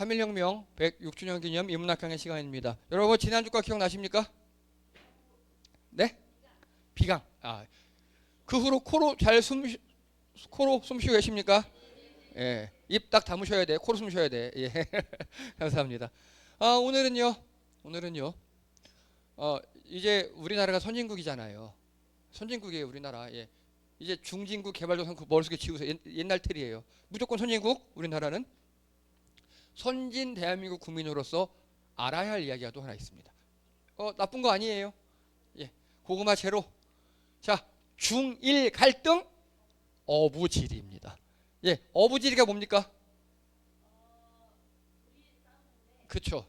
한일혁명 106주년 기념 인문학강의 시간입니다. 여러분 지난주 거 기억나십니까? 네? 비강. 그 후로 코로 숨 쉬고 계십니까? 예. 입 딱 다무셔야 돼. 코로 숨 쉬어야 돼. 예. 감사합니다. 오늘은요. 이제 우리나라가 선진국이잖아요. 선진국이에요, 우리나라. 예. 이제 중진국 개발도상국 머릿속에 지우세요. 옛날 틀이에요. 무조건 선진국, 우리나라는. 선진 대한민국 국민으로서 알아야 할 이야기가 또 하나 있습니다. 나쁜 거 아니에요. 예. 고구마 제로. 자, 중일 갈등 어부지리입니다. 예. 어부지리가 뭡니까? 그쵸.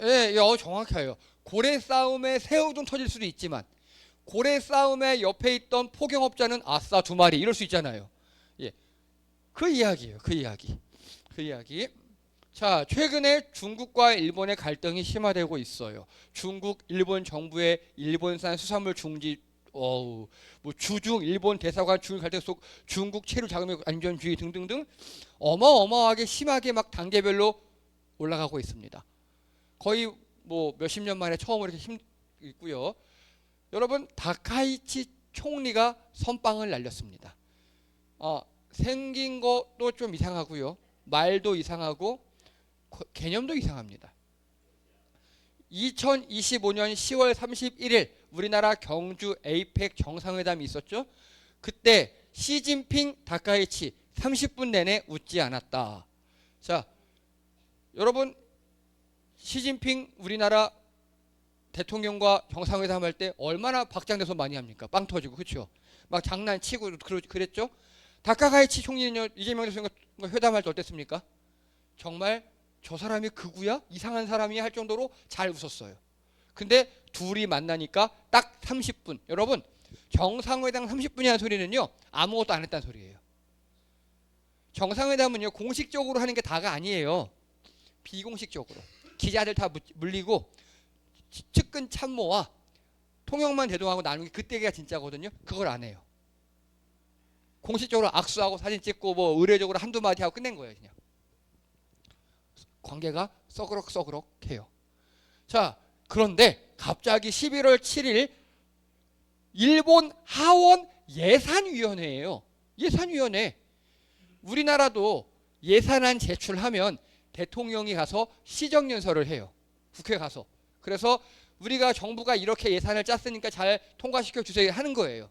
예, 정확해요. 고래 싸움에 새우등 터질 수도 있지만 고래 싸움에 옆에 있던 포경업자는 아싸 두 마리 이럴 수 있잖아요. 예. 그 이야기예요. 그 이야기. 자, 최근에 중국과 일본의 갈등이 심화되고 있어요. 중국, 일본 정부의 일본산 수산물 중지, 뭐 주중 일본 대사관 중일 갈등 속 중국 체류 자금의 안전주의 등등등 어마어마하게 심하게 막 단계별로 올라가고 있습니다. 거의 뭐 몇십 년 만에 처음으로 이렇게 있고요. 여러분 다카이치 총리가 선빵을 날렸습니다. 생긴 것도 좀 이상하고요. 말도 이상하고 개념도 이상합니다. 2025년 10월 31일 우리나라 경주 에이펙 정상회담이 있었죠. 그때 시진핑 다카이치 30분 내내 웃지 않았다. 자, 여러분 시진핑 우리나라 대통령과 정상회담 할 때 얼마나 박장대소 많이 합니까? 빵 터지고 그렇죠? 막 장난치고 그랬죠? 다카이치 총리는요 이재명 대통령과 회담할 때 어땠습니까? 정말 저 사람이 그구야? 이상한 사람이 할 정도로 잘 웃었어요. 근데 둘이 만나니까 딱 30분. 여러분 정상회담 30분이라는 소리는요 아무것도 안 했다는 소리예요. 정상회담은요 공식적으로 하는 게 다가 아니에요. 비공식적으로 기자들 다 물리고 측근 참모와 통역만 대동하고 나누는 게 그때가 진짜거든요. 그걸 안 해요. 공식적으로 악수하고 사진 찍고 뭐 의례적으로 한두 마디 하고 끝낸 거예요. 그냥 관계가 써그럭해요. 자, 그런데 갑자기 11월 7일 일본 하원 예산위원회예요. 예산위원회. 우리나라도 예산안 제출하면 대통령이 가서 시정연설을 해요. 국회 가서. 그래서 우리가 정부가 이렇게 예산을 짰으니까 잘 통과시켜 주세요 하는 거예요.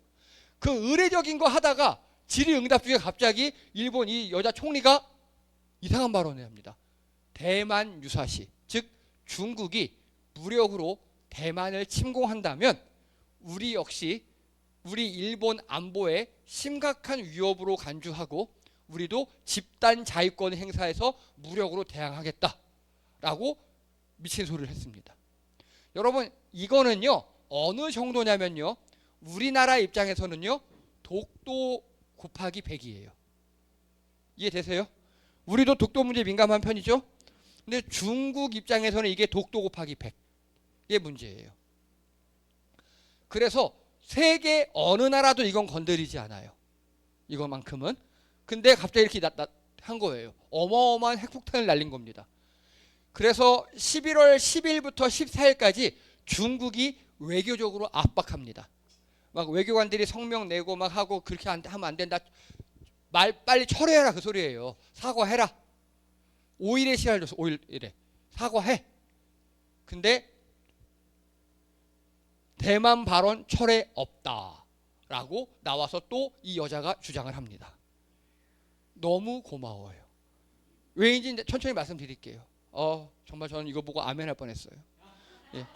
그 의례적인 거 하다가 질의응답 중에 갑자기 일본 이 여자 총리가 이상한 발언을 합니다. 대만 유사시, 즉 중국이 무력으로 대만을 침공한다면 우리 역시 우리 일본 안보에 심각한 위협으로 간주하고 우리도 집단 자위권을 행사해서 무력으로 대항하겠다라고 미친 소리를 했습니다. 여러분 이거는요 어느 정도냐면요 우리나라 입장에서는요 독도 곱하기 100이에요. 이해되세요? 우리도 독도 문제에 민감한 편이죠. 근데 중국 입장에서는 이게 독도 곱하기 100의 문제예요. 그래서 세계 어느 나라도 이건 건드리지 않아요. 이거만큼은. 근데 갑자기 이렇게 한 거예요. 어마어마한 핵폭탄을 날린 겁니다. 그래서 11월 10일부터 14일까지 중국이 외교적으로 압박합니다. 막 외교관들이 성명 내고 막 하고 그렇게 하면 안 된다. 말 빨리 철회해라 그 소리예요. 사과해라. 5일의 시간을 줬어. 5일에. 사과해. 근데 대만 발언 철회 없다라고 나와서 또 이 여자가 주장을 합니다. 너무 고마워요. 왜인지 천천히 말씀드릴게요. 정말 저는 이거 보고 아멘 할 뻔했어요. 예.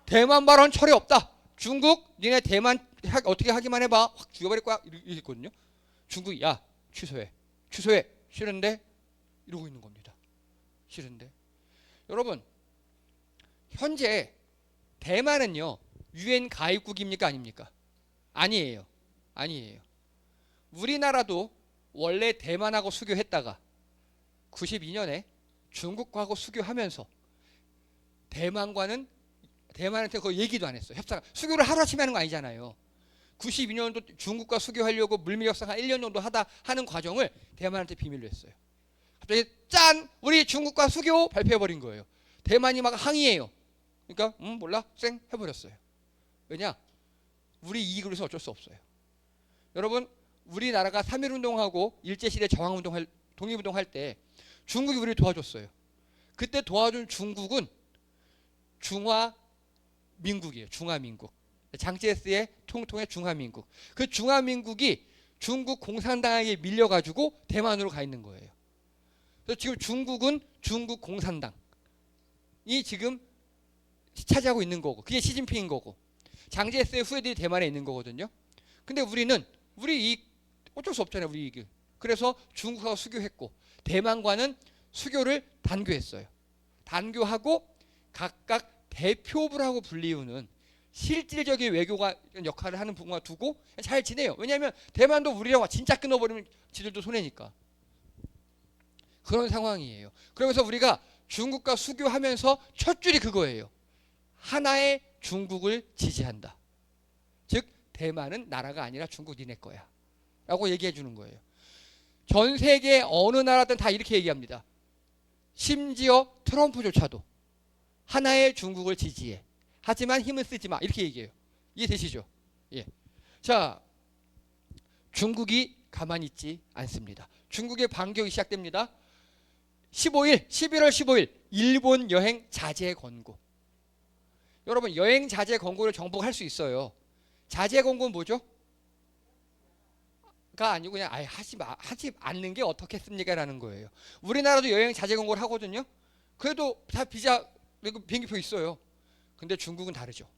대만 발언 철회 없다. 중국 니네 대만 어떻게 하기만 해봐. 확 죽여버릴 거야. 이랬거든요. 중국이 야 취소해. 싫은데 이러고 있는 겁니다. 싫은데. 여러분 현재 대만은요 UN 가입국입니까 아닙니까? 아니에요. 우리나라도 원래 대만하고 수교했다가 92년에 중국하고 수교하면서 대만한테 그 얘기도 안 했어요. 협상 수교를 하루아침에 하는 거 아니잖아요. 92년도 중국과 수교하려고 물밑 협상 한 1년 정도 하는 과정을 대만한테 비밀로 했어요. 갑자기 짠! 우리 중국과 수교 발표해버린 거예요. 대만이 막 항의해요. 그러니까 몰라 쌩 해버렸어요. 왜냐? 우리 이익을 위해서 어쩔 수 없어요. 여러분 우리나라가 3.1운동하고 일제시대 저항운동 독립운동할 때 중국이 우리를 도와줬어요. 그때 도와준 중국은 중화민국이에요. 중화민국. 장제스의 통통의 중화민국. 그 중화민국이 중국 공산당에게 밀려가지고 대만으로 가 있는 거예요. 그래서 지금 중국은 중국 공산당이 지금 차지하고 있는 거고, 그게 시진핑인 거고, 장제스의 후예들이 대만에 있는 거거든요. 근데 우리는 우리 이익 어쩔 수 없잖아요. 우리 이익을. 그래서 중국하고 수교했고 대만과는 수교를 단교했어요. 단교하고 각각 대표부라고 불리우는 실질적인 외교가 역할을 하는 부분과 두고 잘 지내요. 왜냐하면 대만도 우리랑 진짜 끊어버리면 지들도 손해니까. 그런 상황이에요. 그러면서 우리가 중국과 수교하면서 첫 줄이 그거예요. 하나의 중국을 지지한다. 즉 대만은 나라가 아니라 중국 니네 거야 라고 얘기해 주는 거예요. 전 세계 어느 나라든 다 이렇게 얘기합니다. 심지어 트럼프조차도 하나의 중국을 지지해. 하지만 힘을 쓰지 마. 이렇게 얘기해요. 이해되시죠? 예. 자, 중국이 가만히 있지 않습니다. 중국의 반격이 시작됩니다. 11월 15일 일본 여행 자제 권고. 여러분 여행 자제 권고를 정부가 할 수 있어요. 자제 권고는 뭐죠? 가 아니고 그냥 아예 하지 않는 게 어떻겠습니까? 라는 거예요. 우리나라도 여행 자제 권고를 하거든요. 그래도 다 비자 그리고 비행기표 있어요. 근데 중국은 다르죠.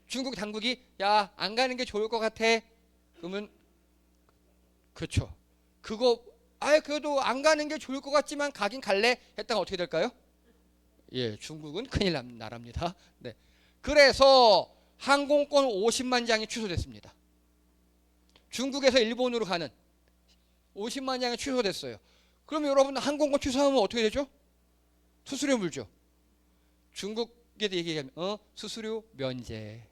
중국 당국이 야, 안 가는 게 좋을 것 같아. 그러면 그렇죠. 그거 그래도 안 가는 게 좋을 것 같지만 가긴 갈래 했다가 어떻게 될까요? 예, 중국은 큰일 난 나라입니다. 네. 그래서 항공권 50만 장이 취소됐습니다. 중국에서 일본으로 가는 50만 장이 취소됐어요. 그럼 여러분 항공권 취소하면 어떻게 되죠? 수수료 물죠. 중국에 얘기하면 수수료 면제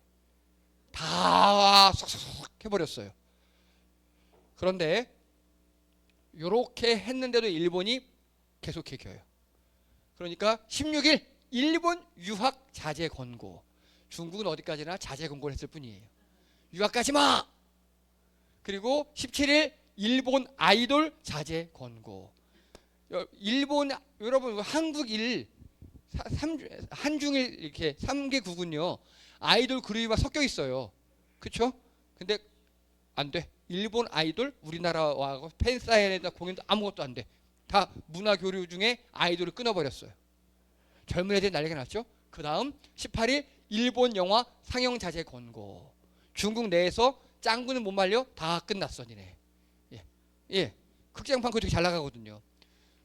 다 쏙쏙쏙 해버렸어요. 그런데 이렇게 했는데도 일본이 계속 개겨요. 그러니까 16일 일본 유학 자제 권고. 중국은 어디까지나 자제 권고를 했을 뿐이에요. 유학 가지 마. 그리고 17일 일본 아이돌 자제 권고. 일본 여러분 한국일 한중일 이렇게 3개국은요 아이돌 그룹이 막 섞여 있어요. 그렇죠? 근데 안 돼. 일본 아이돌 우리나라와 팬사인회나 공연도 아무것도 안 돼. 다 문화 교류 중에 아이돌을 끊어버렸어요. 젊은 애들이 난리가 났죠. 그 다음 18일 일본 영화 상영 자제 권고. 중국 내에서 짱구는 못 말려 다 끝났어 니네. 예, 극장판 그거 되게 잘 나가거든요.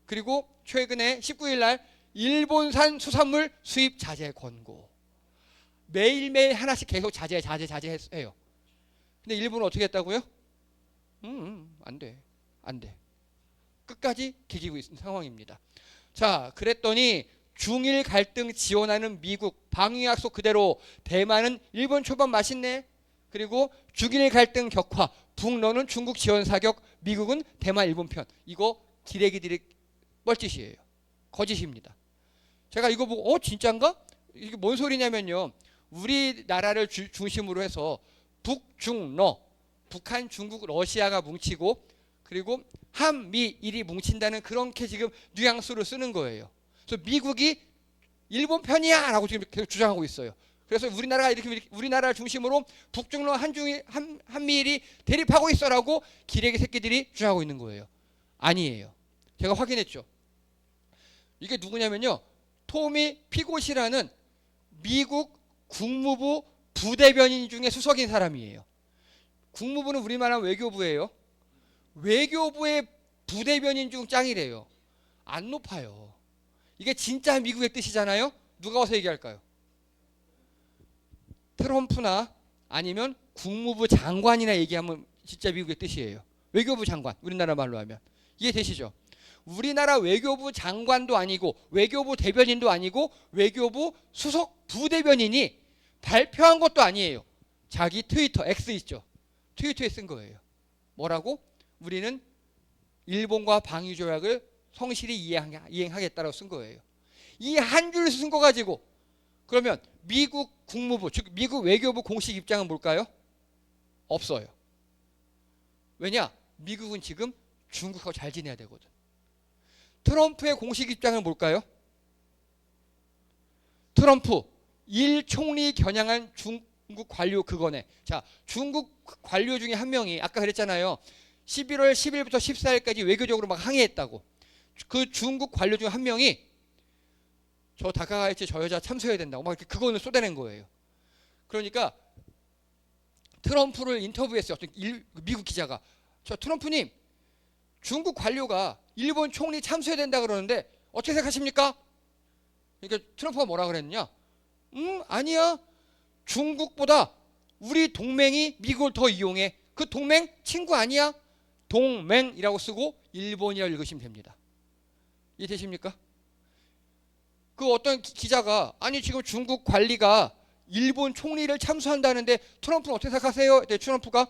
그리고 최근에 19일 날 일본산 수산물 수입 자제 권고. 매일매일 하나씩 계속 자제해요. 근데 일본은 어떻게 했다고요? 안 돼. 끝까지 개기고 있는 상황입니다. 자, 그랬더니 중일 갈등 지원하는 미국 방위 약속 그대로. 대만은 일본 초밥 맛있네. 그리고 중일 갈등 격화. 북러는 중국 지원 사격. 미국은 대만 일본 편. 이거 기레기들이 뻘짓이에요. 거짓입니다. 제가 이거 보고 진짠가? 이게 뭔 소리냐면요. 우리나라를 중심으로 해서 북중러 북한, 중국, 러시아가 뭉치고 그리고 한미일이 뭉친다는 그렇게 지금 뉘앙스로 쓰는 거예요. 그래서 미국이 일본 편이야 라고 지금 계속 주장하고 있어요. 그래서 우리나라가 이렇게 우리나라를 중심으로 북중러 한미일이 대립하고 있어라고 기레기 새끼들이 주장하고 있는 거예요. 아니에요. 제가 확인했죠. 이게 누구냐면요. 토미 피고시라는 미국 국무부 부대변인 중에 수석인 사람이에요. 국무부는 우리나라 외교부예요. 외교부의 부대변인 중 짱이래요. 안 높아요. 이게 진짜 미국의 뜻이잖아요. 누가 와서 얘기할까요? 트럼프나 아니면 국무부 장관이나 얘기하면 진짜 미국의 뜻이에요. 외교부 장관, 우리나라 말로 하면. 이해되시죠? 우리나라 외교부 장관도 아니고 외교부 대변인도 아니고 외교부 수석 부대변인이 발표한 것도 아니에요. 자기 트위터 X 있죠. 트위터에 쓴 거예요. 뭐라고? 우리는 일본과 방위조약을 성실히 이행하겠다라고 쓴 거예요. 이 한 줄 쓴 거 가지고 그러면 미국 국무부 즉 미국 외교부 공식 입장은 뭘까요? 없어요. 왜냐? 미국은 지금 중국하고 잘 지내야 되거든. 트럼프의 공식 입장은 뭘까요? 트럼프 일총리 겨냥한 중국 관료 그거네. 자, 중국 관료 중에 한 명이 아까 그랬잖아요. 11월 10일부터 14일까지 외교적으로 막 항의했다고. 그 중국 관료 중 한 명이 저 다카가이치 저 여자 참수해야 된다고 막 이렇게 그거는 쏟아낸 거예요. 그러니까 트럼프를 인터뷰했어요. 어떤 미국 기자가 저 트럼프님 중국 관료가 일본 총리 참수해야 된다 그러는데 어떻게 생각하십니까? 그러니까 트럼프가 뭐라 그랬느냐? 아니야. 중국보다 우리 동맹이 미국을 더 이용해. 그 동맹 친구 아니야? 동맹이라고 쓰고 일본이라고 읽으시면 됩니다. 이해되십니까? 그 어떤 기자가 아니 지금 중국 관리가 일본 총리를 참수한다는데 트럼프는 어떻게 생각하세요? 트럼프가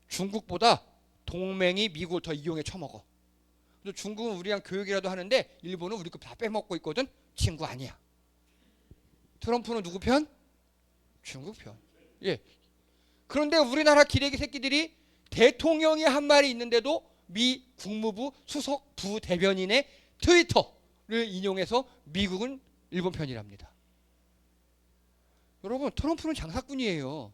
중국보다 동맹이 미국을 더 이용해 처먹어. 중국은 우리랑 교육이라도 하는데 일본은 우리 거 다 빼먹고 있거든. 친구 아니야. 트럼프는 누구 편? 중국 편. 예. 그런데 우리나라 기레기 새끼들이 대통령이 한 말이 있는데도 미 국무부 수석 부대변인의 트위터를 인용해서 미국은 일본 편이랍니다. 여러분 트럼프는 장사꾼이에요.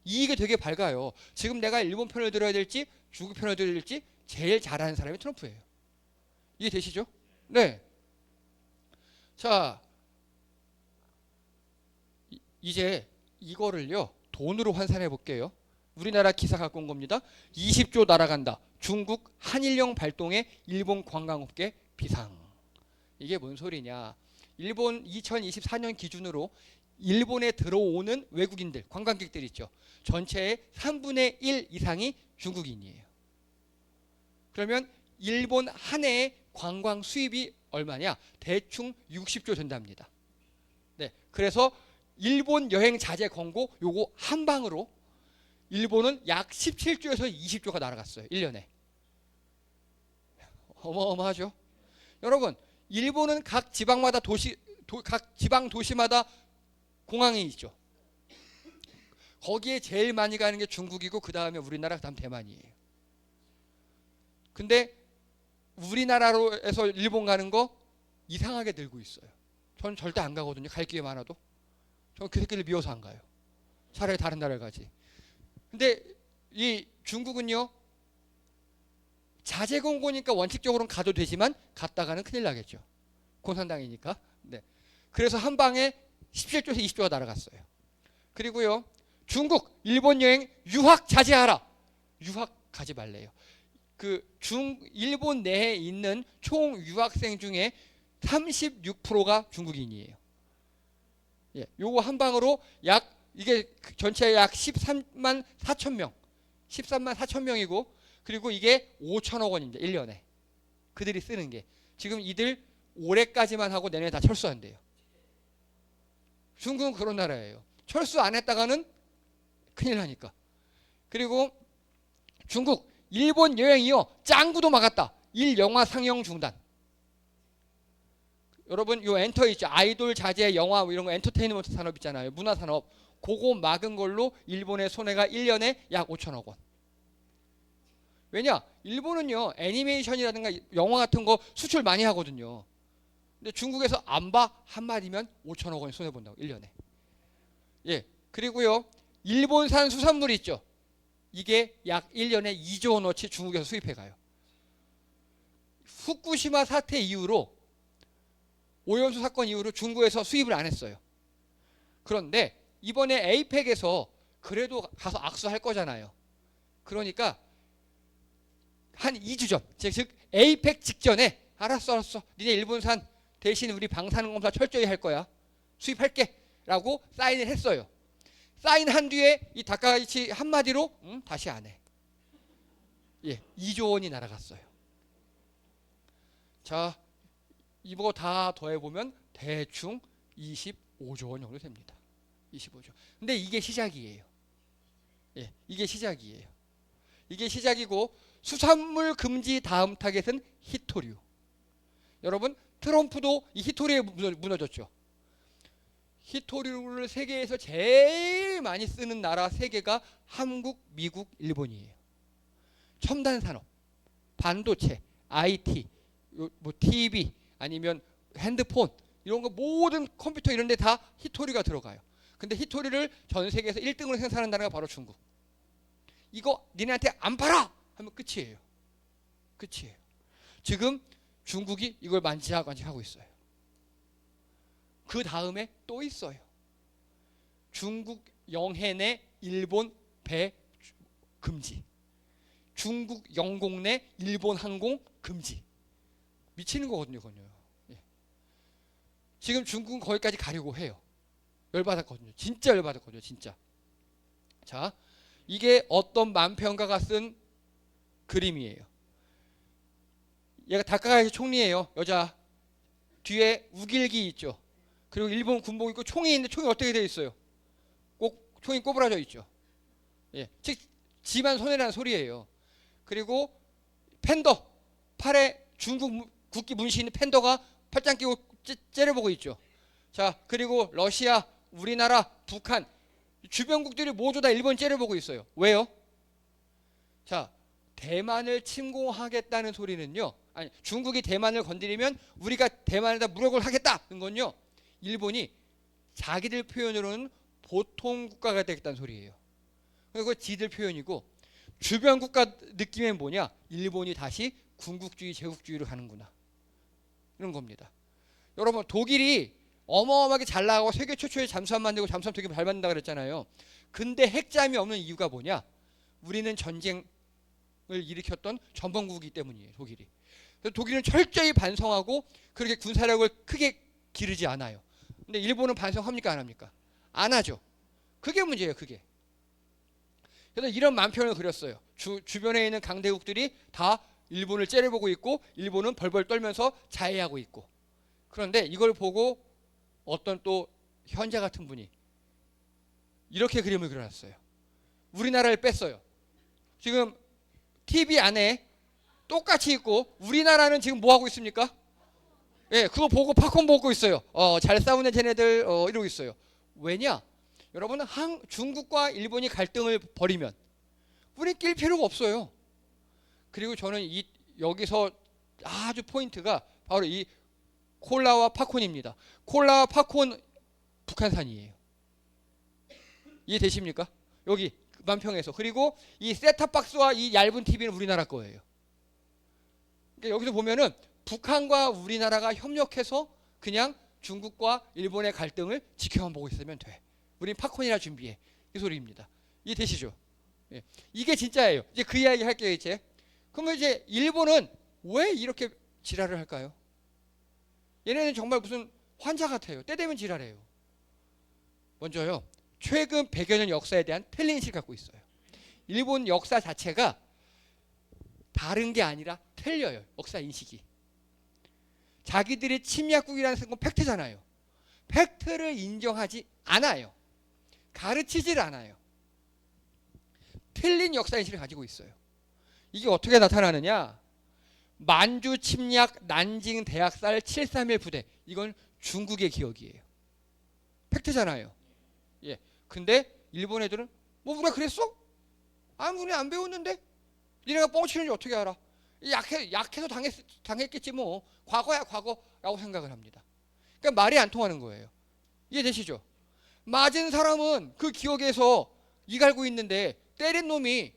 이익이 되게 밝아요. 지금 내가 일본 편을 들어야 될지 중국 편을 들어야 될지 제일 잘하는 사람이 트럼프예요. 이해되시죠? 네. 자, 이제 이거를요 돈으로 환산해 볼게요. 우리나라 기사 갖고 온 겁니다. 20조 날아간다. 중국 한일령 발동에 일본 관광업계 비상. 이게 뭔 소리냐? 일본 2024년 기준으로 일본에 들어오는 외국인들, 관광객들 있죠. 전체의 3분의 1 이상이 중국인이에요. 그러면 일본 한 해의 관광 수입이 얼마냐? 대충 60조 된답니다. 네, 그래서 일본 여행 자제 권고 요거 한 방으로 일본은 약 17조에서 20조가 날아갔어요. 1년에. 어마어마하죠. 여러분, 일본은 각 지방마다 각 지방 도시마다 공항이 있죠. 거기에 제일 많이 가는 게 중국이고 그 다음에 우리나라, 그 다음 대만이에요. 근데 우리나라로에서 일본 가는 거 이상하게 늘고 있어요. 전 절대 안 가거든요. 갈 기회 많아도. 전 그 새끼를 미워서 안 가요. 차라리 다른 나라를 가지. 근데 이 중국은요. 자제 공고니까 원칙적으로는 가도 되지만 갔다가는 큰일 나겠죠. 공산당이니까. 네. 그래서 한 방에 17조에서 20조가 날아갔어요. 그리고요. 중국, 일본 여행 유학 자제하라. 유학 가지 말래요. 일본 내에 있는 총 유학생 중에 36%가 중국인이에요. 예, 요거 한 방으로 이게 전체 약 13만 4천 명. 13만 4천 명이고 그리고 이게 5천억 원입니다. 1년에. 그들이 쓰는 게. 지금 이들 올해까지만 하고 내년에 다 철수한대요. 중국은 그런 나라예요. 철수 안 했다가는 큰일 나니까. 그리고 중국, 일본 여행이요. 짱구도 막았다. 1영화 상영 중단. 여러분 요 엔터 있죠. 아이돌 자제 영화 뭐 이런 거 엔터테인먼트 산업 있잖아요. 문화 산업. 그거 막은 걸로 일본의 손해가 1년에 약 5천억 원. 왜냐? 일본은요. 애니메이션이라든가 영화 같은 거 수출 많이 하거든요. 근데 중국에서 안 봐 한마디면 5천억 원 손해 본다고 1년에. 예. 그리고요. 일본산 수산물 있죠. 이게 약 1년에 2조 원어치 중국에서 수입해 가요. 후쿠시마 사태 이후로 오염수 사건 이후로 중국에서 수입을 안 했어요. 그런데 이번에 에이펙에서 그래도 가서 악수할 거잖아요. 그러니까 한 2주 전, 즉 에이펙 직전에 알았어. 니네 일본산 대신 우리 방사능 검사 철저히 할 거야. 수입할게. 라고 사인을 했어요. 사인한 뒤에 이 다카이치 한마디로 다시 안 해. 예, 2조 원이 날아갔어요. 자, 이거 다 더해보면 대충 25조 원 정도 됩니다. 25조. 근데 이게 시작이에요. 예, 이게 시작이에요. 이게 시작이고 수산물 금지 다음 타겟은 히토류. 여러분 트럼프도 이 히토류에 무너졌죠. 히토류를 세계에서 제일 많이 쓰는 나라 세 개가 한국, 미국, 일본이에요. 첨단 산업, 반도체, IT, 뭐 TV 아니면 핸드폰 이런 거 모든 컴퓨터 이런 데 다 히토류가 들어가요. 근데 히토류를 전 세계에서 1등으로 생산하는 나라가 바로 중국. 이거 니네한테 안 팔아! 하면 끝이에요. 끝이에요. 지금 중국이 이걸 만지작하고 있어요. 그 다음에 또 있어요. 중국 영해 내 일본 배 금지. 중국 영공 내 일본 항공 금지. 미치는 거거든요, 그건요. 예. 지금 중국은 거기까지 가려고 해요. 열받았거든요. 진짜 열받았거든요, 진짜. 자, 이게 어떤 만평가가 쓴 그림이에요. 얘가 다카하시 총리예요, 여자. 뒤에 우길기 있죠. 그리고 일본 군복 입고 총이 있는데 총이 어떻게 되어 있어요? 꼭 총이 꼬부라져 있죠. 예, 즉 지만 손해라는 소리예요. 그리고 팬더, 팔에 중국 국기 문신 있는 팬더가 팔짱 끼고 째려보고 있죠. 자, 그리고 러시아, 우리나라, 북한 주변국들이 모두 다 일본 째려보고 있어요. 왜요? 자, 대만을 침공하겠다는 소리는요. 아니, 중국이 대만을 건드리면 우리가 대만에다 무력을 하겠다는 건요. 일본이 자기들 표현으로는 보통 국가가 되겠다는 소리예요. 그리고 지들 표현이고 주변 국가 느낌은 뭐냐? 일본이 다시 군국주의, 제국주의로 가는구나. 이런 겁니다. 여러분 독일이 어마어마하게 잘 나가고 세계 최초의 잠수함 만들고 잠수함 되게 잘 만든다 그랬잖아요. 근데 핵잠이 없는 이유가 뭐냐? 우리는 전쟁을 일으켰던 전범국이기 때문이에요. 독일이. 그래서 독일은 철저히 반성하고 그렇게 군사력을 크게 기르지 않아요. 근데 일본은 반성합니까 안 합니까? 안 하죠. 그게 문제예요. 그게. 그래서 이런 만편을 그렸어요. 주변에 있는 강대국들이 다 일본을 째려보고 있고 일본은 벌벌 떨면서 자해하고 있고. 그런데 이걸 보고 어떤 또 현자 같은 분이 이렇게 그림을 그려놨어요. 우리나라를 뺐어요. 지금 TV 안에 똑같이 있고 우리나라는 지금 뭐 하고 있습니까? 예, 그거 보고 팝콘 먹고 있어요. 잘 싸우네 쟤네들 이러고 있어요. 왜냐? 여러분은 중국과 일본이 갈등을 벌이면 우리 낄 필요가 없어요. 그리고 저는 여기서 아주 포인트가 바로 이 콜라와 팝콘입니다. 콜라와 팝콘 북한산이에요. 이해되십니까? 여기 만평에서. 그리고 이 셋탑박스와 이 얇은 TV는 우리나라 거예요. 그러니까 여기서 보면은 북한과 우리나라가 협력해서 그냥 중국과 일본의 갈등을 지켜만 보고 있으면 돼. 우린 팝콘이나 준비해. 이 소리입니다. 이해되시죠? 예. 이게 진짜예요. 이제 그 이야기 할게요, 이제. 그러면 이제 일본은 왜 이렇게 지랄을 할까요? 얘네는 정말 무슨 환자 같아요. 때 되면 지랄해요. 먼저요. 최근 100여 년 역사에 대한 틀린 인식을 갖고 있어요. 일본 역사 자체가 다른 게 아니라 틀려요. 역사 인식이. 자기들이 침략국이라는 건 팩트잖아요. 팩트를 인정하지 않아요. 가르치질 않아요. 틀린 역사 인식을 가지고 있어요. 이게 어떻게 나타나느냐? 만주 침략 난징 대학살 731 부대. 이건 중국의 기억이에요. 팩트잖아요. 예. 근데 일본 애들은 뭐 우리가 그랬어? 아무리 안 배웠는데? 니네가 뻥치는지 어떻게 알아? 약해서 당했겠지 뭐. 과거야 과거라고 생각을 합니다. 그러니까 말이 안 통하는 거예요. 이해되시죠? 맞은 사람은 그 기억에서 이갈고 있는데 때린 놈이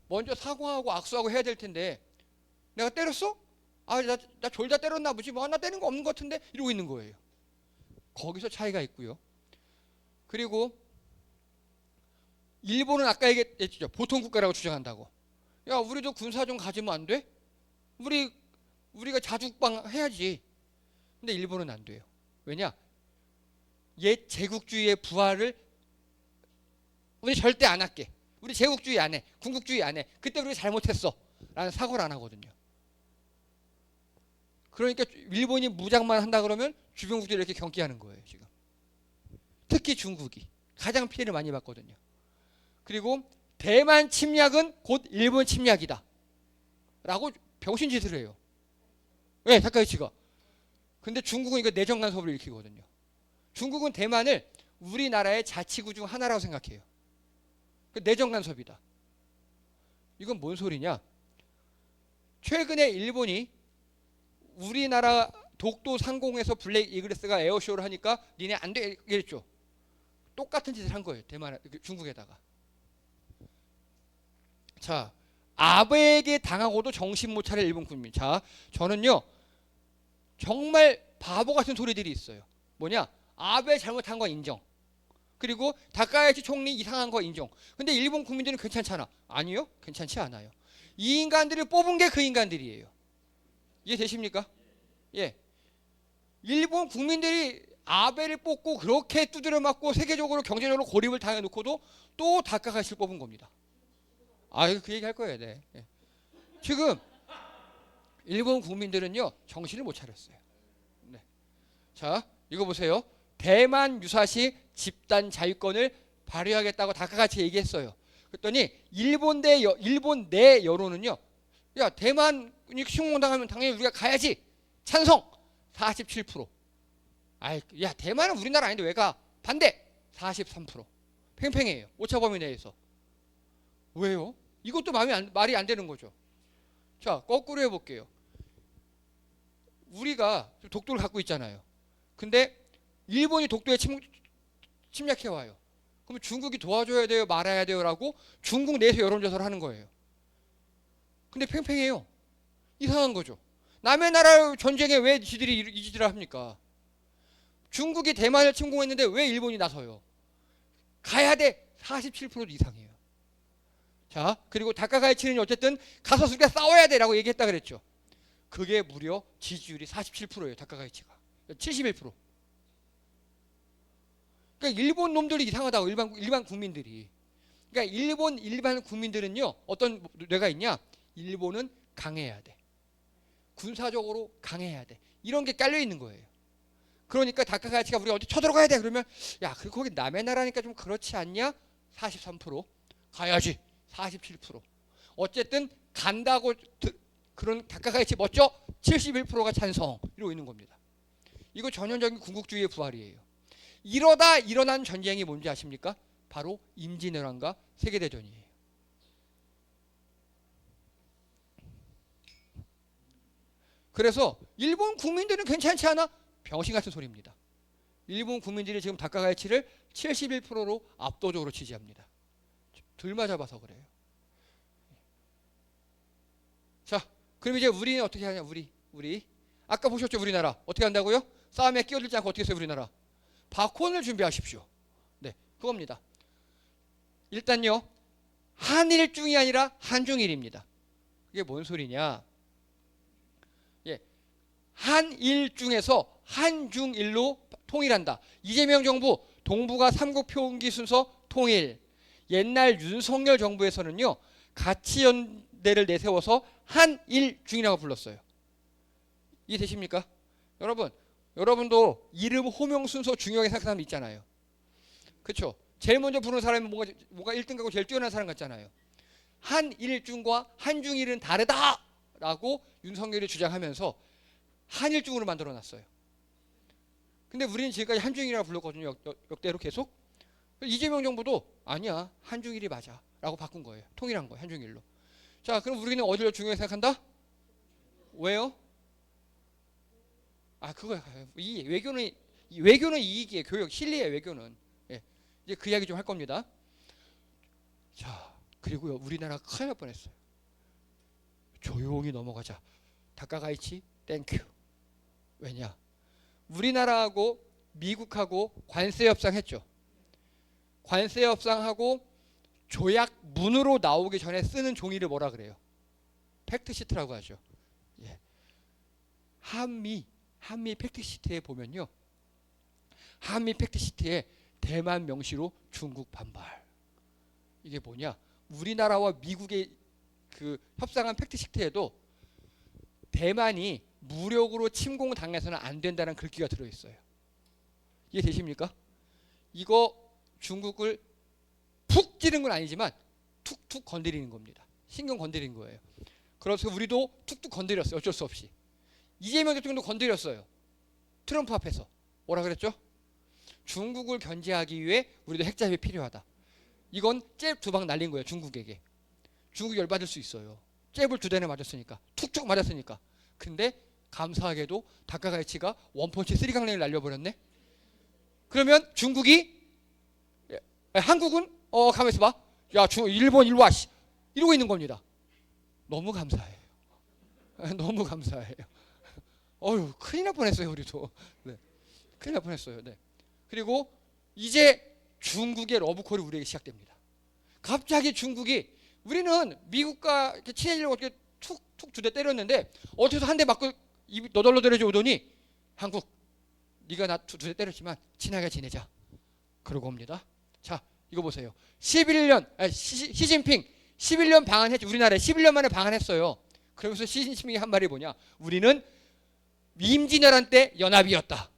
먼저 사과하고 악수하고 해야 될 텐데 내가 때렸어? 나 졸다 때렸나 보지. 뭐 나 때린 거 없는 것 같은데 이러고 있는 거예요. 거기서 차이가 있고요. 그리고 일본은 아까 얘기했죠. 보통 국가라고 주장한다고. 야, 우리도 군사 좀 가지면 안 돼? 우리가 자주국방 해야지. 근데 일본은 안 돼요. 왜냐? 옛 제국주의의 부활을 우리 절대 안 할게. 우리 제국주의 안 해. 군국주의 안 해. 그때 우리 잘못했어. 라는 사과를 안 하거든요. 그러니까 일본이 무장만 한다 그러면 주변국들이 이렇게 경기하는 거예요. 지금. 특히 중국이 가장 피해를 많이 받거든요. 그리고 대만 침략은 곧 일본 침략이다. 라고 병신짓을 해요. 왜? 다카이치가. 근데 중국은 이거 내정 간섭을 일으키거든요. 중국은 대만을 우리나라의 자치구 중 하나라고 생각해요. 내정 간섭이다. 이건 뭔 소리냐? 최근에 일본이 우리나라 독도 상공에서 블랙 이글스가 에어쇼를 하니까 니네 안 돼 이랬죠. 똑같은 짓을 한 거예요. 대만 중국에다가. 자, 아베에게 당하고도 정신 못 차릴 일본 국민. 자, 저는요 정말 바보 같은 소리들이 있어요. 뭐냐? 아베 잘못한 거 인정. 그리고 다카이치 총리 이상한 거 인정. 근데 일본 국민들은 괜찮잖아. 아니요, 괜찮지 않아요. 이 인간들을 뽑은 게 그 인간들이에요. 이해되십니까? 예. 일본 국민들이 아베를 뽑고 그렇게 두드려 맞고 세계적으로 경제적으로 고립을 당해놓고도 또 다카이치를 뽑은 겁니다. 아, 그 얘기 할 거예요. 네. 예. 지금 일본 국민들은요 정신을 못 차렸어요. 네. 자, 이거 보세요. 대만 유사시 집단 자유권을 발휘하겠다고 다카이치 얘기했어요. 그랬더니 일본 내 여론은요, 야 대만이 침공당하면 당연히 우리가 가야지. 찬성 47%. 아이, 야 대만은 우리나라 아닌데 왜 가? 반대 43%. 팽팽해요. 오차 범위 내에서. 왜요? 이것도 말이 안 되는 거죠. 자, 거꾸로 해볼게요. 우리가 독도를 갖고 있잖아요. 근데 일본이 독도에 침략해 와요. 그럼 중국이 도와줘야 돼요, 말아야 돼요라고 중국 내에서 여론조사를 하는 거예요. 근데 팽팽해요. 이상한 거죠. 남의 나라 전쟁에 왜 지들이 이 짓을 합니까? 중국이 대만을 침공했는데 왜 일본이 나서요? 가야 돼. 47% 이상이에요. 자, 그리고 다카이치는 어쨌든 가서 우리가 싸워야 돼라고 얘기했다 그랬죠. 그게 무려 지지율이 47%예요. 다카이치가 71%. 그러니까 일본 놈들이 이상하다고 일반 국민들이. 그러니까 일반 국민들은요 어떤 뇌가 있냐? 일본은 강해야 돼. 군사적으로 강해야 돼. 이런 게 깔려 있는 거예요. 그러니까 다카이치가 우리가 어디 쳐들어가야 돼 그러면 야, 거기 남의 나라니까 좀 그렇지 않냐? 43%. 가야지. 47%. 어쨌든 간다고 그런 다카이치 멋져? 71%가 찬성. 이러고 있는 겁니다. 이거 전형적인 군국주의의 부활이에요. 이러다 일어난 전쟁이 뭔지 아십니까? 바로 임진왜란과 세계대전이에요. 그래서 일본 국민들은 괜찮지 않아? 병신 같은 소리입니다. 일본 국민들이 지금 다카이치를 71%로 압도적으로 지지합니다. 들맞아봐서 그래요. 자, 그럼 이제 우리는 어떻게 하냐? 우리 아까 보셨죠? 우리나라 어떻게 한다고요? 싸움에 끼어들지 않고 어떻게 해서 우리나라 박혼을 준비하십시오. 네, 그겁니다. 일단요 한일중이 아니라 한중일입니다. 그게 뭔 소리냐? 예, 한일중에서 한중일로 통일한다. 이재명 정부 동북아 삼국 표기 순서 통일. 옛날 윤석열 정부에서는요 가치연대를 내세워서 한일중이라고 불렀어요. 이해되십니까? 여러분도 이름 호명 순서 중요하게 생각하는 사람 있잖아요. 그렇죠? 제일 먼저 부르는 사람이 뭔가 1등 가고 제일 뛰어난 사람 같잖아요. 한일중과 한중일은 다르다라고 윤석열이 주장하면서 한일중으로 만들어놨어요. 근데 우리는 지금까지 한중일이라고 불렀거든요. 역대로 계속. 이재명 정부도 아니야 한중일이 맞아 라고 바꾼 거예요. 통일한 거예요. 한중일로. 자, 그럼 우리는 어디를 중요하게 생각한다? 왜요? 아, 그거야. 외교는 이익이에요. 교육, 실리예요. 외교는. 예. 이제 그 이야기 좀 할 겁니다. 자, 그리고요 우리나라 큰일 날 뻔했어요. 조용히 넘어가자. 다카이치 땡큐. 왜냐? 우리나라하고 미국하고 관세 협상했죠. 관세 협상하고 조약문으로 나오기 전에 쓰는 종이를 뭐라 그래요? 팩트시트라고 하죠. 예. 한미 팩트시트에 보면요. 한미 팩트시트에 대만 명시로 중국 반발. 이게 뭐냐? 우리나라와 미국의 그 협상한 팩트시트에도 대만이 무력으로 침공당해서는 안 된다는 글귀가 들어있어요. 이해되십니까? 이거 중국을 푹 찌른 건 아니지만 툭툭 건드리는 겁니다. 신경 건드리는 거예요. 그래서 우리도 툭툭 건드렸어요. 어쩔 수 없이. 이재명 대통령도 건드렸어요. 트럼프 앞에서. 뭐라 그랬죠? 중국을 견제하기 위해 우리도 핵잡이 필요하다. 이건 잽 두 방 날린 거예요. 중국에게. 중국이 열받을 수 있어요. 잽을 두 대나 맞았으니까. 툭툭 맞았으니까. 근데 감사하게도 다카가이치가 원펀치 쓰리강냉이를 날려버렸네. 그러면 중국이 한국은 가만 있어봐. 야, 일본 일로 와. 이러고 있는 겁니다. 너무 감사해요. 너무 감사해요. 어휴, 큰일 날 뻔했어요, 우리도. 네. 큰일 날 뻔했어요. 네. 그리고 이제 중국의 러브콜이 우리에게 시작됩니다. 갑자기 중국이 우리는 미국과 친해지려고 어떻게 툭툭 두 대 때렸는데 어디서 한 대 맞고 입이 너덜너덜해져 오더니 한국, 네가 나 두 대 때렸지만 친하게 지내자. 그러고 옵니다. 자, 이거 보세요. 11년 시진핑 11년 방한했지. 우리나라에 11년 만에 방한했어요. 그러면서 시진핑이 한 말이 뭐냐? 우리는 임진왜란 때 연합이었다.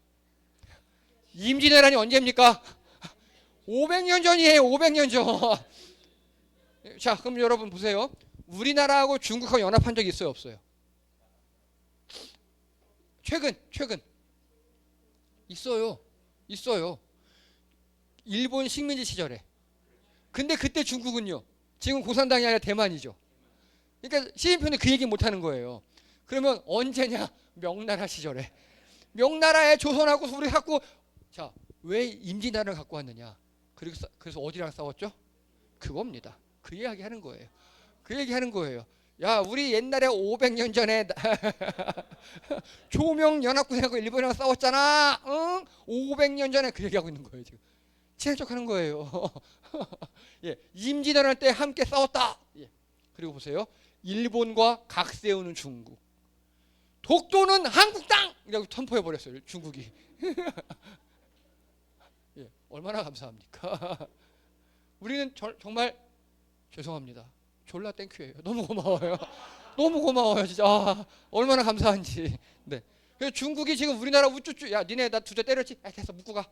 임진왜란이 언제입니까? 500년 전이에요. 500년 전. 자, 그럼 여러분 보세요. 우리나라하고 중국하고 연합한 적이 있어요, 없어요? 최근 있어요. 일본 식민지 시절에. 근데 그때 중국은요, 지금 공산당이 아니라 대만이죠. 그러니까 시진핑은 그 얘기 못 하는 거예요. 그러면 언제냐? 명나라 시절에. 명나라에 조선하고 우리 갖고, 자, 왜 임진왜란을 갖고 왔느냐? 그래서 어디랑 싸웠죠? 그겁니다. 그 이야기 하는 거예요. 그 얘기 하는 거예요. 야, 우리 옛날에 500년 전에 조명연합군하고 일본이랑 싸웠잖아. 응? 500년 전에 그 얘기하고 있는 거예요, 지금. 친한 척 하는 거예요. 예, 임진왜란 때 함께 싸웠다. 예. 그리고 보세요. 일본과 각 세우는 중국. 독도는 한국 땅이라고 선포해 버렸어요, 중국이. 예, 얼마나 감사합니까? 우리는 정말 죄송합니다. 졸라 땡큐예요. 너무 고마워요. 너무 고마워요, 진짜. 아, 얼마나 감사한지. 네. 그래서 중국이 지금 우리나라 우쭈쭈, 야, 니네 나 두 대 때렸지? 야, 됐어, 묶고 가.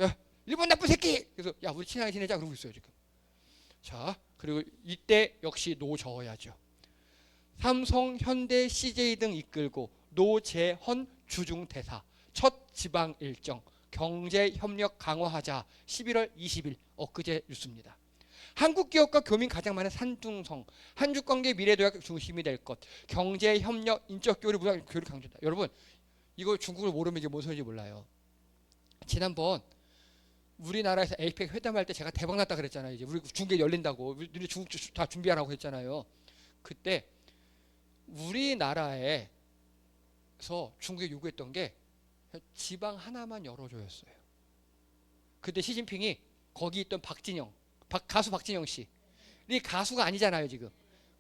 야, 일본 나쁜 새끼. 그래서 야, 우리 친하게 지내자 그러고 있어요, 지금. 자, 그리고 이때 역시 노저어야죠. 삼성, 현대, CJ 등 이끌고 노재헌 주중대사 첫 지방 일정 경제 협력 강화하자. 11월 20일 엊그제 뉴스입니다. 한국 기업과 교민 가장 많은 산둥성, 한중 관계 미래도약 중심이 될 것, 경제 협력, 인적 교류, 문화 교류 강조다. 여러분, 이거 중국을 모르면 이게 뭔 소리인지 몰라요. 지난번 우리나라에서 에이펙 회담할 때 제가 대박 났다 그랬잖아요. 이제 우리 중계 열린다고, 우리 중국 다 준비하라고 했잖아요. 그때 우리나라에서 중국에 요구했던 게 지방 하나만 열어줘였어요. 그때 시진핑이 거기 있던 가수 박진영 씨, 이 가수가 아니잖아요 지금.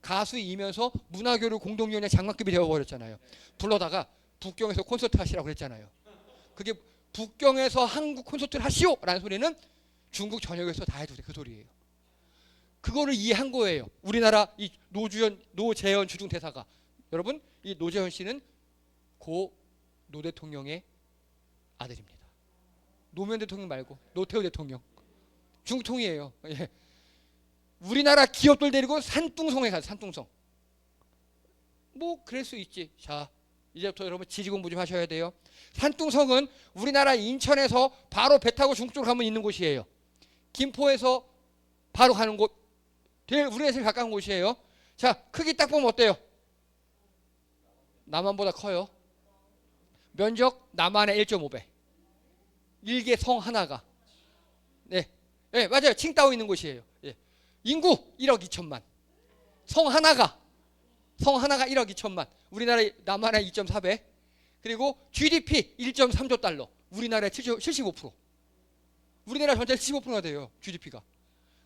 가수이면서 문화교류 공동위원회 장관급이 되어버렸잖아요. 불러다가 북경에서 콘서트 하시라고 했잖아요. 그게 북경에서 한국 콘서트를 하시오라는 소리는 중국 전역에서 다 해도 돼. 그 소리예요. 그거를 이해한 거예요. 우리나라 이 노재현 주중대사가. 여러분, 이 노재현 씨는 고 노 대통령의 아들입니다. 노무현 대통령 말고 노태우 대통령. 중통이에요. 예. 우리나라 기업들 데리고 산둥성에 가서 산둥성. 뭐 그럴 수 있지. 자, 이제부터 여러분 지리 공부 좀 하셔야 돼요. 산둥성은 우리나라 인천에서 바로 배 타고 중국으로 가면 있는 곳이에요. 김포에서 바로 가는 곳. 우리나라에 제일 가까운 곳이에요. 자, 크기 딱 보면 어때요? 남한보다 커요. 면적 남한의 1.5배. 일개 성 하나가. 네. 네, 맞아요. 칭따오 있는 곳이에요. 예. 인구 1억 2천만. 성 하나가 1억 2천만. 우리나라 남한의 2.4배. 그리고 GDP 1.3조 달러. 우리나라의 75%. 우리나라 전체 75%가 돼요. GDP가.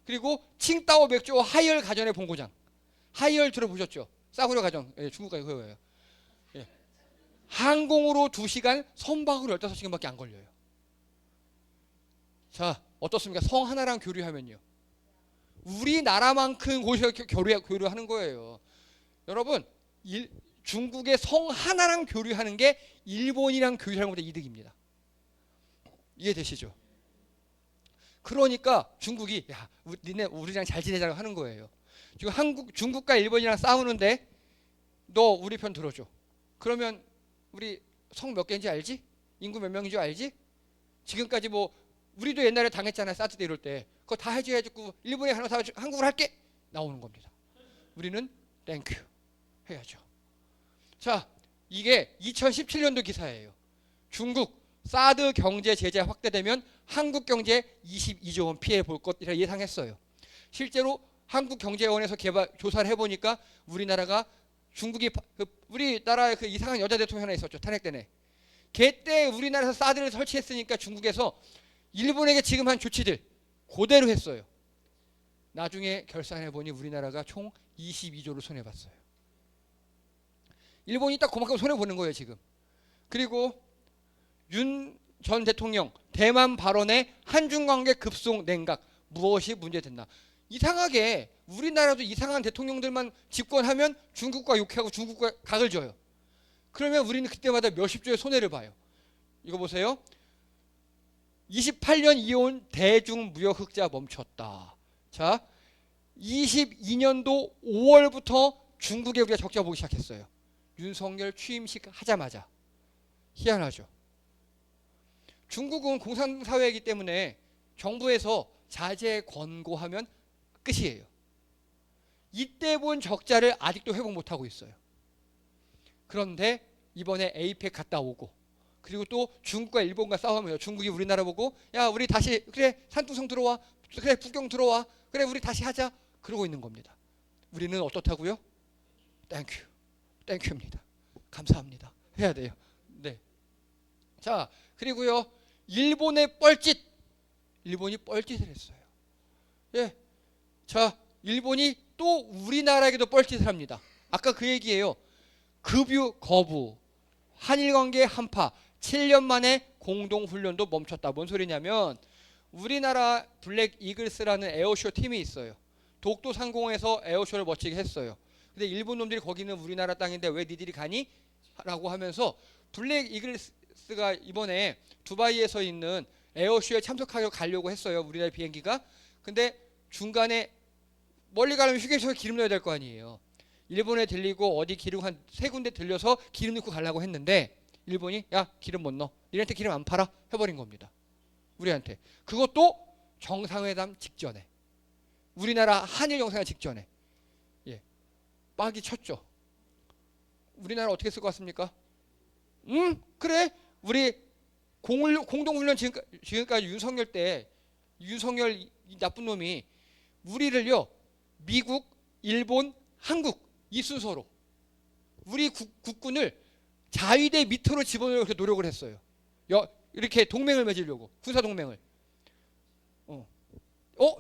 그리고 칭따오 맥주 하이얼 가전의 본고장. 하이얼 들어보셨죠? 싸구려 가정. 예, 중국 가정 그거예요. 예. 항공으로 2시간, 선박으로 15시간밖에 안 걸려요. 자, 어떻습니까? 성 하나랑 교류하면요. 우리나라만큼 곳에서 교류하는 거예요. 여러분, 중국의 성 하나랑 교류하는 게 일본이랑 교류하는 것보다 이득입니다. 이해되시죠? 그러니까 중국이 야, 니네 우리랑 잘 지내자고 하는 거예요. 지금 중국과 일본이랑 싸우는데 너 우리 편 들어줘. 그러면 우리 성 몇 개인지 알지? 인구 몇 명인 줄 알지? 지금까지 뭐 우리도 옛날에 당했잖아요. 사드 때 이럴 때. 그거 다 해줘야지. 일본에 하나 사가지고 한국을 할게. 나오는 겁니다. 우리는 땡큐 해야죠. 자, 이게 2017년도 기사예요. 중국 사드 경제 제재 확대되면 한국 경제 22조 원 피해 볼 것이라 예상했어요. 실제로 한국경제원에서 조사를 해보니까 우리나라가 우리나라에 그 이상한 여자 대통령 하나 있었죠. 탄핵되네. 걔 때 우리나라에서 사드를 설치했으니까 중국에서 일본에게 지금 한 조치들 그대로 했어요. 나중에 결산해보니 우리나라가 총 22조를 손해봤어요. 일본이 딱 그만큼 손해보는 거예요 지금. 그리고 윤 전 대통령 대만 발언에 한중관계 급속 냉각 무엇이 문제됐나. 이상하게 우리나라도 이상한 대통령들만 집권하면 중국과 욕하고 중국과 각을 줘요. 그러면 우리는 그때마다 몇십 조의 손해를 봐요. 이거 보세요. 28년 이어온 대중무역흑자 멈췄다. 자, 22년도 5월부터 중국에 우리가 적자 보기 시작했어요. 윤석열 취임식 하자마자. 희한하죠. 중국은 공산사회이기 때문에 정부에서 자제 권고하면 끝이에요. 이때 본 적자를 아직도 회복 못하고 있어요. 그런데 이번에 에이펙 갔다 오고 그리고 또 중국과 일본과 싸우면 중국이 우리나라 보고 야 우리 다시 그래 산둥성 들어와 그래 북경 들어와 그래 우리 다시 하자 그러고 있는 겁니다. 우리는 어떻다고요? 땡큐 땡큐입니다. 감사합니다. 해야 돼요. 네. 자 그리고요 일본의 뻘짓 일본이 뻘짓을 했어요. 예. 자 일본이 또 우리나라에게도 뻘짓을 합니다. 아까 그 얘기예요. 급유 거부 한일관계 한파 7년 만에 공동훈련도 멈췄다. 뭔 소리냐면 우리나라 블랙 이글스라는 에어쇼 팀이 있어요. 독도 상공에서 에어쇼를 멋지게 했어요. 근데 일본 놈들이 거기는 우리나라 땅인데 왜 니들이 가니? 라고 하면서 블랙 이글스가 이번에 두바이에서 있는 에어쇼에 참석하려고 가려고 했어요. 우리나라 비행기가. 근데 중간에 멀리 가려면 휴게소에 기름 넣어야 될 거 아니에요. 일본에 들리고 어디 기름 한 3군데 들려서 기름 넣고 가려고 했는데 일본이 야 기름 못 넣어. 니네한테 기름 안 팔아. 해버린 겁니다. 우리한테. 그것도 정상회담 직전에. 우리나라 한일 정상회담 직전에. 예, 빡이 쳤죠. 우리나라 어떻게 쓸 것 같습니까? 그래. 우리 공동훈련 지금까지 윤석열 때 윤석열 이 나쁜 놈이 우리를요 미국, 일본, 한국 이 순서로 우리 국군을 자위대 밑으로 집어넣으려고 노력을 했어요. 이렇게 동맹을 맺으려고 군사 동맹을.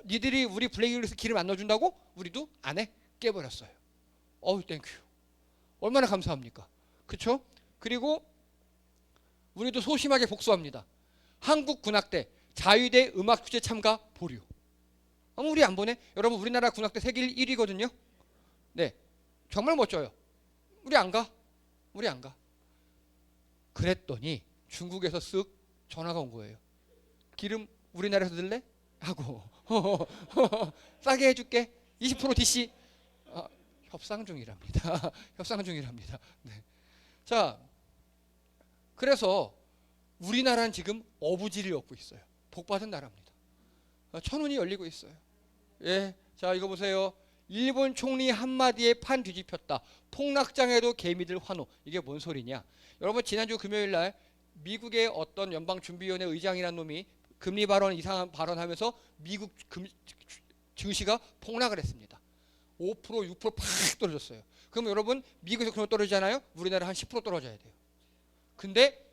니들이 우리 블랙리스트 기름 안 넣어준다고? 우리도 안 해. 깨버렸어요. 어우 땡큐. 얼마나 감사합니까? 그렇죠? 그리고 우리도 소심하게 복수합니다. 한국 군악대 자위대 음악축제 참가 보류. 우리 안 보내? 여러분 우리나라 군악대 세계 1위거든요. 네, 정말 멋져요. 우리 안 가? 우리 안 가. 그랬더니 중국에서 쓱 전화가 온 거예요. 기름 우리나라에서 들래? 하고 싸게 해줄게. 20% DC. 협상 중이랍니다. 협상 중이랍니다. 네. 자, 그래서 우리나라는 지금 어부지를 얻고 있어요. 복받은 나라입니다. 천운이 열리고 있어요. 예, 자 이거 보세요. 일본 총리 한마디에 판 뒤집혔다. 폭락장에도 개미들 환호. 이게 뭔 소리냐? 여러분 지난주 금요일 날 미국의 어떤 연방준비위원회 의장이라는 놈이 금리 발언 이상한 발언하면서 미국 증시가 폭락을 했습니다. 5% 6%팍 떨어졌어요. 그럼 여러분 미국에서 그런 떨어지잖아요. 우리나라 한 10% 떨어져야 돼요. 근데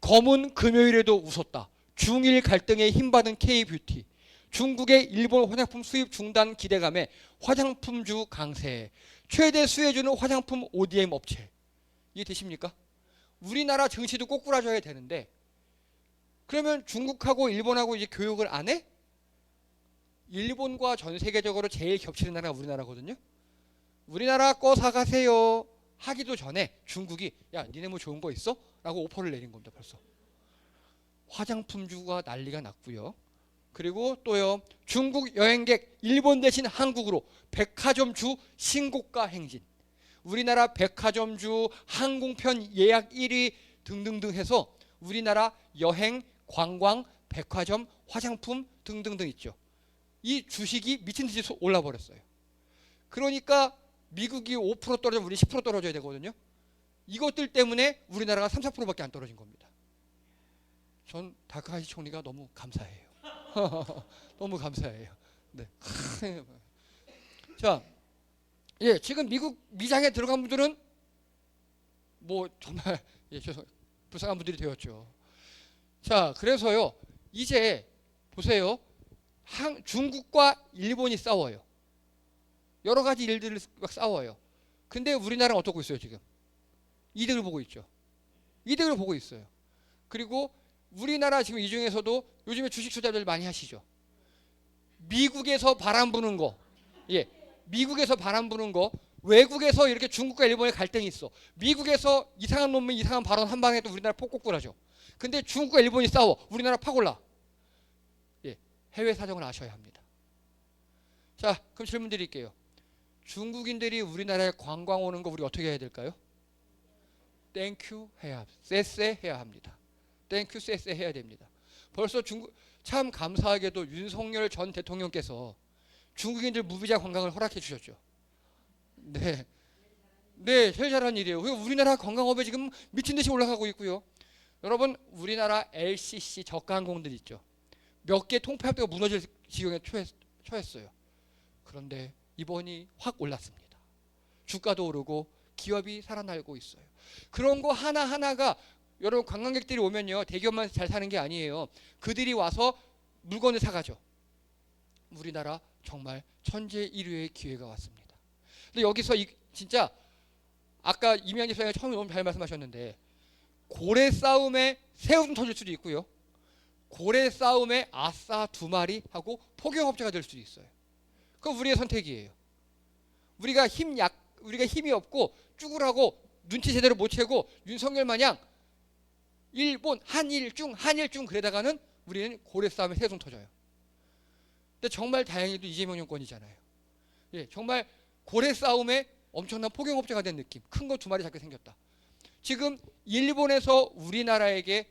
검은 금요일에도 웃었다. 중일 갈등에 힘받은 K뷰티. 중국의 일본 화장품 수입 중단 기대감에 화장품주 강세. 최대 수혜주는 화장품 ODM 업체. 이해되십니까? 우리나라 증시도 꼬꾸라져야 되는데 그러면 중국하고 일본하고 이제 교육을 안 해? 일본과 전 세계적으로 제일 겹치는 나라가 우리나라거든요. 우리나라 거 사가세요 하기도 전에 중국이 야 니네 뭐 좋은 거 있어? 라고 오퍼를 내린 겁니다. 벌써. 화장품주가 난리가 났고요. 그리고 또요 중국 여행객 일본 대신 한국으로 백화점주 신고가 행진. 우리나라 백화점주, 항공편 예약 1위 등등등 해서 우리나라 여행, 관광, 백화점, 화장품 등등등 있죠. 이 주식이 미친 듯이 올라 버렸어요. 그러니까 미국이 5% 떨어지면 우리 10% 떨어져야 되거든요. 이것들 때문에 우리나라가 3, 4%밖에 안 떨어진 겁니다. 전 다카하시 총리가 너무 감사해요. 너무 감사해요. 네. 자, 예, 지금 미국 미장에 들어간 분들은 뭐 정말 불쌍한 분들이 되었죠. 자, 그래서요, 이제 보세요. 중국과 일본이 싸워요. 여러 가지 일들을 막 싸워요. 근데 우리나라는 어떻고 있어요, 지금? 이득을 보고 있죠. 이득을 보고 있어요. 그리고 우리나라 지금 이 중에서도 요즘에 주식 투자들 많이 하시죠. 미국에서 바람 부는 거, 예, 미국에서 바람 부는 거, 외국에서 이렇게 중국과 일본의 갈등이 있어. 미국에서 이상한 놈이 이상한 발언 한 방에 또 우리나라 폭곡굴하죠. 근데 중국과 일본이 싸워. 우리나라 팍 올라. 예, 해외 사정을 아셔야 합니다. 자, 그럼 질문 드릴게요. 중국인들이 우리나라에 관광 오는 거 우리 어떻게 해야 될까요? 땡큐 해야, 쎄쎄 해야 합니다. 땡큐 쎄쎄 해야 됩니다. 벌써 참 감사하게도 윤석열 전 대통령께서 중국인들 무비자 관광을 허락해 주셨죠. 네, 네, 제일 잘한 일이에요. 우리나라 관광업에 지금 미친 듯이 올라가고 있고요. 여러분, 우리나라 LCC 저가항공들 있죠. 몇 개 통폐합대가 무너질 지경에 처했어요. 그런데 이번이 확 올랐습니다. 주가도 오르고 기업이 살아나고 있어요. 그런 거 하나하나가 여러분 관광객들이 오면요, 대기업만 잘 사는 게 아니에요. 그들이 와서 물건을 사가죠. 우리나라 정말 천재일류의 기회가 왔습니다. 근데 여기서 진짜 아까 이명희 소장이 처음에 너무 잘 말씀하셨는데, 고래 싸움에 새우등 터질 수도 있고요. 고래 싸움에 아싸 2마리 하고 포경업자가 될 수도 있어요. 그건 우리의 선택이에요. 우리가 힘이 없고 쭈그라고 눈치 제대로 못 채고 윤석열 마냥 일본 한일중 그러다가는 우리는 고래 싸움에 새우등 터져요. 근데 정말 다행히도 이재명 정권이잖아요. 예, 정말 고래 싸움에 엄청난 포경업자가 된 느낌. 큰 거 2마리 잡게 생겼다. 지금 일본에서 우리나라에게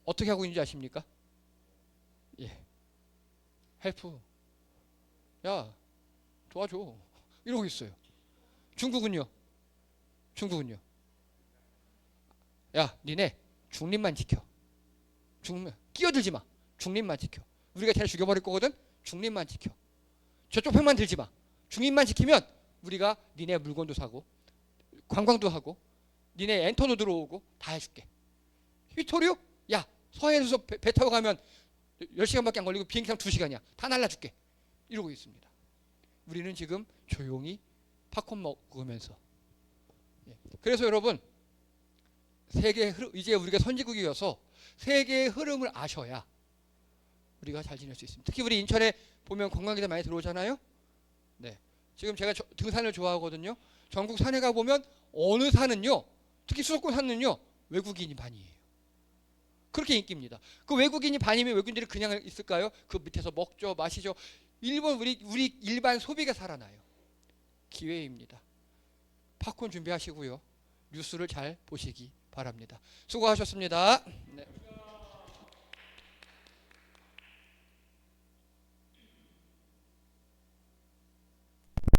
어떻게 하고 있는지 아십니까? 예, 헬프. 야, 도와줘. 이러고 있어요. 중국은요? 야, 니네 중립만 지켜. 끼어들지 마. 중립만 지켜. 우리가 쟤를 죽여버릴 거거든. 중립만 지켜. 저쪽 편만 들지 마. 중립만 지키면 우리가 니네 물건도 사고 관광도 하고 니네 엔터도 들어오고 다 해줄게. 휘토류? 야, 서해에서 배 타고 가면 10시간밖에 안 걸리고 비행기 타면 2시간이야. 다 날라줄게. 이러고 있습니다. 우리는 지금 조용히 팝콘 먹으면서. 그래서 여러분, 이제 우리가 선진국이어서 세계의 흐름을 아셔야 우리가 잘 지낼 수 있습니다. 특히 우리 인천에 보면 관광객들 많이 들어오잖아요. 네, 지금 제가 등산을 좋아하거든요. 전국 산에 가 보면 어느 산은요, 특히 수도권 산은요, 외국인이 반이에요. 그렇게 인기입니다. 그 외국인이 반이면 외국인들이 그냥 있을까요? 그 밑에서 먹죠, 마시죠. 우리 일반 소비가 살아나요. 기회입니다. 팝콘 준비하시고요. 뉴스를 잘 보시기 바랍니다. 수고하셨습니다. 네.